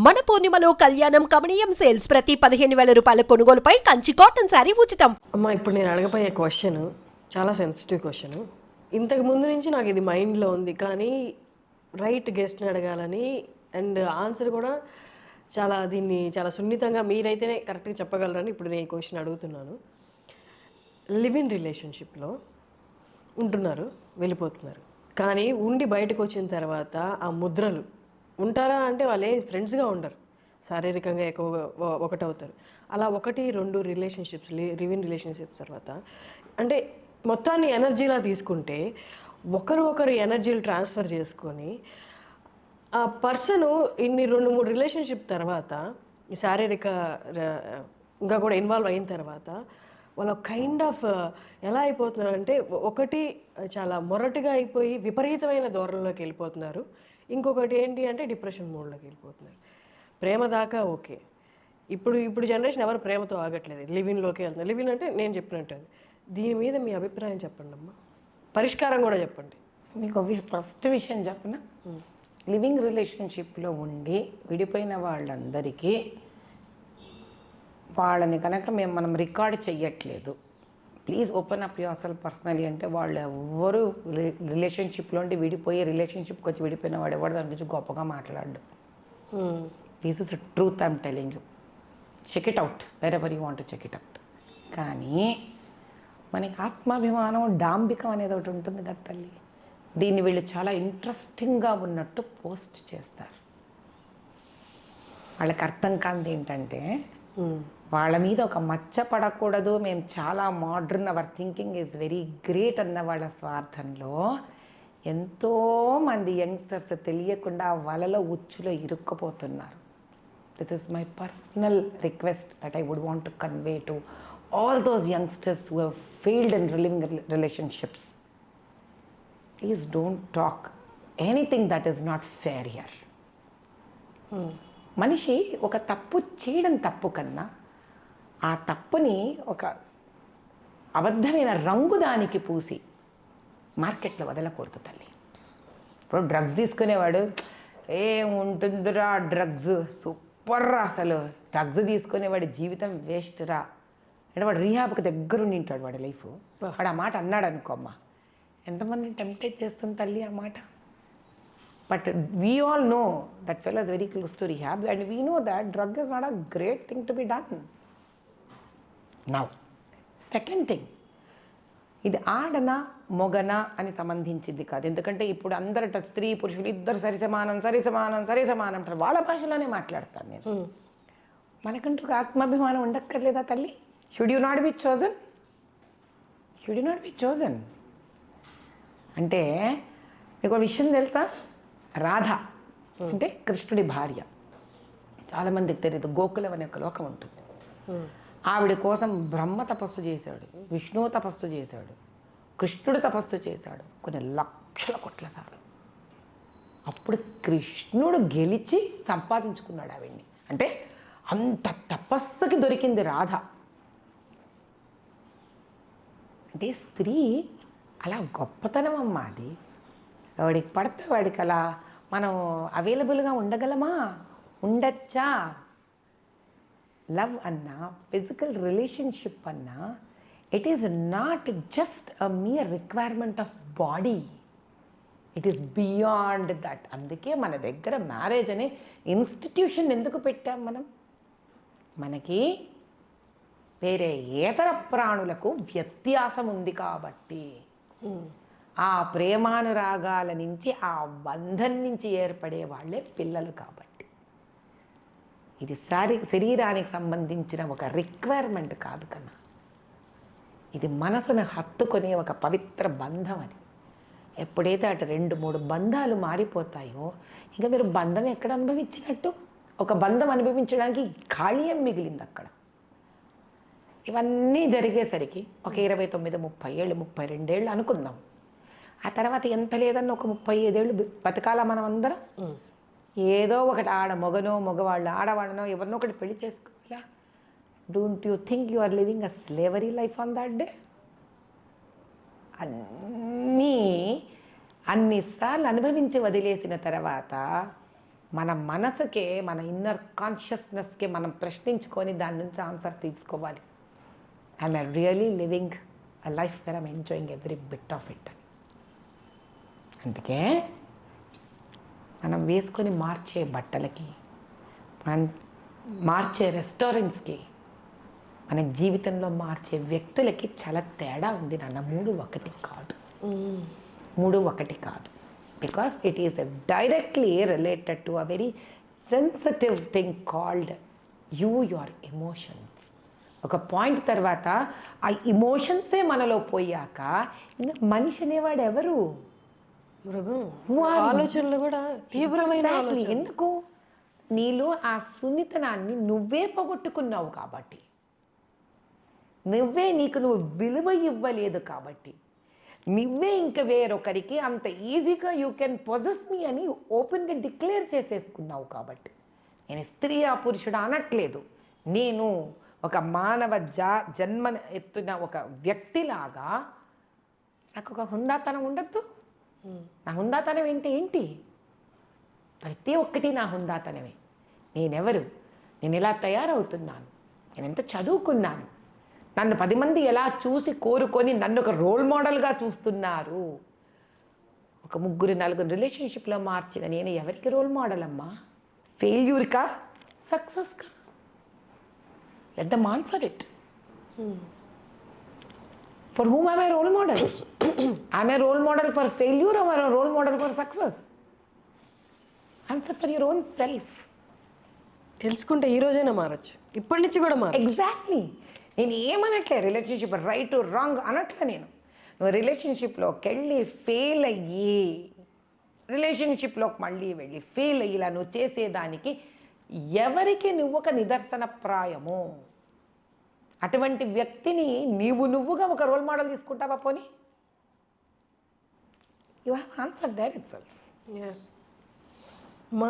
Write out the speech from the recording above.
మన పూర్ణిమలో కళ్యాణం కమనీయం సేల్స్ ప్రతి 15,000 రూపాయల కొనుగోలుపై కంచి కాటన్ శారీ ఉచితం. అమ్మ, ఇప్పుడు నేను అడగబోయే క్వశ్చన్ చాలా సెన్సిటివ్ క్వశ్చన్. ఇంతకు ముందు నుంచి నాకు ఇది మైండ్లో ఉంది, కానీ రైట్ గెస్ట్ని అడగాలని అండ్ ఆన్సర్ కూడా దీన్ని చాలా సున్నితంగా మీరైతేనే కరెక్ట్గా చెప్పగలరని ఇప్పుడు నేను ఈ క్వశ్చన్ అడుగుతున్నాను. లివ్ ఇన్ రిలేషన్షిప్లో ఉంటున్నారు, వెళ్ళిపోతున్నారు, కానీ ఉండి బయటకు వచ్చిన తర్వాత ఆ ముద్రలు ఉంటారా అంటే వాళ్ళు ఫ్రెండ్స్గా ఉండరు, శారీరకంగా ఎక్కువగా ఒకటవుతారు. అలా 1-2 రిలేషన్షిప్స్ లివ్ ఇన్ రిలేషన్షిప్స్ తర్వాత అంటే మొత్తాన్ని ఎనర్జీలా తీసుకుంటే ఒకరు ఎనర్జీలు ట్రాన్స్ఫర్ చేసుకొని ఆ పర్సన్ ఇన్ని 2-3 రిలేషన్షిప్ తర్వాత శారీరక ఇంకా కూడా ఇన్వాల్వ్ అయిన తర్వాత వాళ్ళు కైండ్ ఆఫ్ ఎలా అయిపోతున్నారంటే ఒకటి చాలా మొరటుగా అయిపోయి విపరీతమైన ధోరణిలోకి వెళ్ళిపోతున్నారు, ఇంకొకటి ఏంటి అంటే డిప్రెషన్ మోడ్లోకి వెళ్ళిపోతున్నారు. ప్రేమ దాకా ఓకే, ఇప్పుడు జనరేషన్ ఎవరు ప్రేమతో ఆగట్లేదు, లివిన్లోకి వెళ్తున్నారు. లివిన్ అంటే నేను చెప్పినట్టు. దీని మీద మీ అభిప్రాయం చెప్పండి అమ్మా, పరిష్కారం కూడా చెప్పండి. మీకు ఫస్ట్ విషయం చెప్పిన లివింగ్ రిలేషన్షిప్లో ఉండి విడిపోయిన వాళ్ళందరికీ వాళ్ళని కనుక మనం రికార్డ్ చెయ్యట్లేదు, please open up your self personally అంటే వాళ్ళు ఎవరు రిలేషన్షిప్లో ఉండి విడిపోయి రిలేషన్షిప్కి వచ్చి విడిపోయిన వాడు ఎవరు దాని గురించి గొప్పగా మాట్లాడు. This is a truth I'm telling you, check it out wherever you want to check it out. కానీ మనకి ఆత్మాభిమానం డాంబికం అనేది ఒకటి ఉంటుంది కదా తల్లి, దీన్ని వీళ్ళు చాలా ఇంట్రెస్టింగ్గా ఉన్నట్టు పోస్ట్ చేస్తారు. వాళ్ళకి అర్థం కానిది ఏంటంటే వాళ్ళ మీద ఒక మచ్చ పడకూడదు, మేము చాలా modern, our thinking is very great అన్న వాళ్ళ స్వార్థంలో ఎంతోమంది యంగ్స్టర్స్ తెలియకుండా వలలో ఉచ్చులో ఇరుక్కుపోతున్నారు. This is my personal request that I would want to convey to all those youngsters who have failed in living relationships. Please don't talk anything that is not fair here. మనిషి ఒక తప్పు చేయడం తప్పు కన్నా ఆ తప్పుని ఒక అబద్ధమైన రంగు దానికి పూసి మార్కెట్లో వదలకూడదు తల్లి. ఇప్పుడు డ్రగ్స్ తీసుకునేవాడు ఏముంటుందిరా డ్రగ్స్ సూపర్ రా, అసలు డ్రగ్స్ తీసుకునేవాడి జీవితం వేస్ట్ రా అంటే వాడు రీహాబ్కి దగ్గరుండి ఉంటాడు వాడి లైఫ్. వాడు ఆ మాట అన్నాడు అనుకో అమ్మ, ఎంతమంది టెంప్టేట్ చేస్తుంది తల్లి ఆ మాట. But we all know that fellow is very close to rehab and we know that drug is not a great thing to be done. Now, second thing, ఇది ఆడనా మొగనా అని సంబంధించింది కాదు, ఎందుకంటే ఇప్పుడు అందరట స్త్రీ పురుషులు ఇద్దరు సరిసమానం అంటారు, వాళ్ళ భాషలోనే మాట్లాడతాను నేను. మనకంటూ ఒక ఆత్మాభిమానం ఉండక్కర్లేదా తల్లి? Should you not be chosen అంటే మీకు విషయం తెలుసా, రాధ అంటే కృష్ణుడి భార్య, చాలామందికి తెలియదు. గోకులం అనే ఒక లోకం ఉంటుంది, ఆవిడ కోసం బ్రహ్మ తపస్సు చేశాడు, విష్ణువు తపస్సు చేశాడు, కృష్ణుడు తపస్సు చేశాడు కొన్ని లక్షల కోట్ల సార్లు. అప్పుడు కృష్ణుడు గెలిచి సంపాదించుకున్నాడు ఆవిడ్ని. అంటే అంత తపస్సుకి దొరికింది రాధ. అంటే స్త్రీ అలా గొప్పతనం అమ్మా అది. వాడికి పడితే వాడికి అలా మనం అవైలబుల్గా ఉండగలమా? ఉండొచ్చా? లవ్ అన్నా ఫిజికల్ రిలేషన్షిప్ అన్నా it is not just a mere requirement of body, it is beyond that. అందుకే మన దగ్గర మ్యారేజ్ అనే ఇన్స్టిట్యూషన్ ఎందుకు పెట్టాం మనం? మనకి వేరే ఏతర ప్రాణులకు వ్యత్యాసం ఉంది కాబట్టి, ఆ ప్రేమానురాగాల నుంచి ఆ బంధం నుంచి ఏర్పడే వాళ్ళే పిల్లలు కాబట్టి. ఇది శరీరానికి సంబంధించిన ఒక రిక్వైర్మెంట్ కాదు కన్నా, ఇది మనసును హత్తుకునే ఒక పవిత్ర బంధం. అది ఎప్పుడైతే అటు 2-3 బంధాలు మారిపోతాయో ఇంకా మీరు బంధం ఎక్కడ అనుభవించినట్టు? ఒక బంధం అనుభవించడానికి ఖాళీ ఏం మిగిలింది అక్కడ? ఇవన్నీ జరిగేసరికి ఒక 29-30 ఏళ్ళు 32 ఏళ్ళు అనుకుందాం, ఆ తర్వాత ఎంత లేదన్న ఒక 35 ఏళ్ళు బతకాల మనం అందరం. ఏదో ఒకటి మగనో మగవాళ్ళు ఆడవాళ్ళనో ఎవరినో ఒకటి పెళ్లి చేసుకోవాలా? Don't you think you are living a slavery life on that day? అన్నిసార్లు అనుభవించి వదిలేసిన తర్వాత మన మనసుకే, మన ఇన్నర్ కాన్షియస్నెస్కి మనం ప్రశ్నించుకొని దాని నుంచి ఆన్సర్ తీసుకోవాలి. I'm really living a life where I'm enjoying every bit of it. అందుకే మనం వేసుకొని మార్చే బట్టలకి, మనం మార్చే రెస్టారెంట్స్కి, మన జీవితంలో మార్చే వ్యక్తులకి చాలా తేడా ఉంది నాన్న. మూడు ఒకటి కాదు. Because it is directly related to a very sensitive thing called your emotions. ఒక పాయింట్ తర్వాత ఆ ఇమోషన్సే మనలో పోయాక ఇంకా మనిషి అనేవాడు ఎవరు? మృగం. ఆలోచనలు కూడా తీవ్రమైన ఆలోచన. ఎందుకు? నీలో ఆ సున్నితనాన్ని నువ్వే పోగొట్టుకున్నావు కాబట్టి, నీకు విలువ ఇవ్వలేదు కాబట్టి, నువ్వే ఇంక వేరొకరికి అంత ఈజీగా యూ కెన్ పొజెస్ మీ అని ఓపెన్గా డిక్లేర్ చేసేసుకున్నావు కాబట్టి. నేను స్త్రీ ఆ పురుషుడు అనట్లేదు. నేను ఒక మానవ జన్మ ఎత్తున ఒక వ్యక్తిలాగా నాకు ఒక హుందాతనం ఉండద్దు? నా హుందాతనం ఏంటి? ప్రతి ఒక్కటి నా హుందాతనమే. నేనెవరు? నేను ఎలా తయారవుతున్నాను? నేను ఎంత చదువుకున్నాను? నన్ను 10 మంది ఎలా చూసి కోరుకొని నన్ను ఒక రోల్ మోడల్గా చూస్తున్నారు? ఒక 3-4 రిలేషన్షిప్లో మార్చిన నేను ఎవరికి రోల్ మోడల్ అమ్మా? ఫెయిల్యూర్కా? సక్సెస్కా? Let them answer it. For whom am I role model? Am I role model for failure or am I a role model for success? Answer for your own self. తెలుసుకుంటే ఈ రోజైనా మారచ్చు, ఇప్పటి నుంచి కూడా మారచ్చు. ఎగ్జాక్ట్లీ. నేను ఏమనట్లే రిలేషన్షిప్ రైట్ రాంగ్ అనట్లే. నువ్వు రిలేషన్షిప్లోకి వెళ్ళి ఫెయిల్ అయ్యి, రిలేషన్షిప్లోకి మళ్ళీ వెళ్ళి ఫెయిల్ అయ్యేలా నువ్వు చేసేదానికి ఎవరికి నువ్వు ఒక నిదర్శన ప్రాయము? అటువంటి వ్యక్తిని నువ్వుగా ఒక రోల్ మోడల్ తీసుకుంటావా? పోనీ you have answer there itself. మా